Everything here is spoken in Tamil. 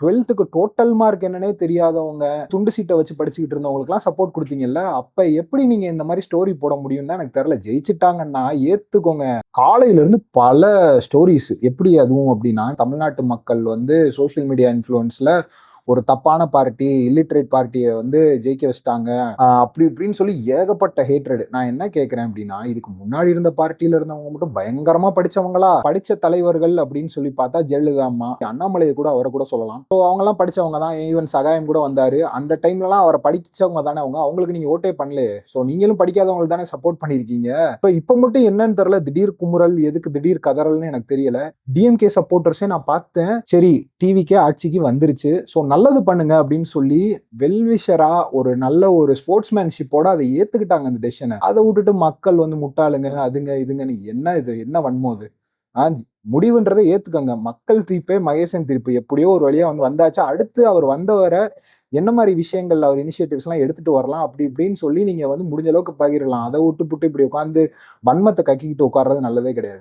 12க்கு டோட்டல் மார்க் என்னன்னே தெரியாதவங்க, துண்டு சீட்ட வச்சு படிச்சுக்கிட்டு இருந்தவங்களுக்குலாம் சப்போர்ட் குடுத்தீங்கல்ல, அப்ப எப்படி நீங்க இந்த மாரி ஸ்டோரி போட முடியும்னு தான் எனக்கு தெரியல. ஜெயிச்சுட்டாங்கன்னா ஏத்துக்கோங்க. காலையில இருந்து பல ஸ்டோரீஸ் எப்படி அதுவும் அப்படின்னா, தமிழ்நாட்டு மக்கள் வந்து சோசியல் மீடியா இன்ஃப்ளூயன்ஸ்ல ஒரு தப்பான பார்ட்டி, இல்லிட்ரேட் பார்ட்டிய வந்து ஜெயிக்க வச்சுட்டாங்க. அப்படி இப்படின்னு சொல்லி ஏகப்பட்ட ஹேட்ரட். நான் என்ன கேட்கிறேன் அப்படின்னா, இதுக்கு முன்னாடி இருந்த பார்ட்டியில இருந்தவங்க மட்டும் பயங்கரமா படிச்சவங்களா? படிச்ச தலைவர்கள் அப்படின்னு சொல்லி பார்த்தா ஜெயலலிதா அம்மா, அண்ணாமலைய கூட அவர கூட சொல்லலாம். ஸோ அவங்கலாம் படிச்சவங்க தான். ஈவன் சகாயம் கூட வந்தாரு. அந்த டைம்லலாம் அவர படிச்சவங்க தானே அவங்க. அவங்களுக்கு நீங்க ஓட்டே பண்ணலையே. ஸோ நீங்களும் படிக்காதவங்களுக்கு தானே சப்போர்ட் பண்ணியிருக்கீங்க. இப்ப மட்டும் என்னன்னு தெரியல. திடீர் குமுறல், எதுக்கு திடீர் கதறல்னு எனக்கு தெரியல. டிஎம்கே சப்போர்ட்டர்ஸே நான் பார்த்தேன். சரி டிவிக்கே ஆட்சிக்கு வந்துருச்சு. ஸோ நல்லது பண்ணுங்க அப்படின்னு சொல்லி வெல்விஷரா ஒரு நல்ல ஒரு ஸ்போர்ட்ஸ்மேன்ஷிப்போட அதை ஏத்துக்கிட்டாங்க அந்த டெசிஷனை. அதை விட்டுட்டு மக்கள் வந்து முட்டாளுங்க அதுங்க இதுங்கன்னு என்ன இது என்ன வன்மம் அது? முடிவுன்றதை ஏத்துக்கங்க. மக்கள் தீர்ப்பே மகேசன் தீர்ப்பு. எப்படியோ ஒரு வழியா வந்து வந்தாச்சு. அடுத்து அவர் வந்தவரை என்ன மாதிரி விஷயங்கள் அவர் இனிஷியேட்டிவ்ஸ் எல்லாம் எடுத்துட்டு வரலாம் அப்படி இப்படின்னு சொல்லி நீங்க வந்து முடிஞ்ச அளவுக்கு பகிரலாம். அதை விட்டு புட்டு இப்படி உட்காந்து வன்மத்தை கக்கிக்கிட்டு உட்கார்றது நல்லதே கிடையாது.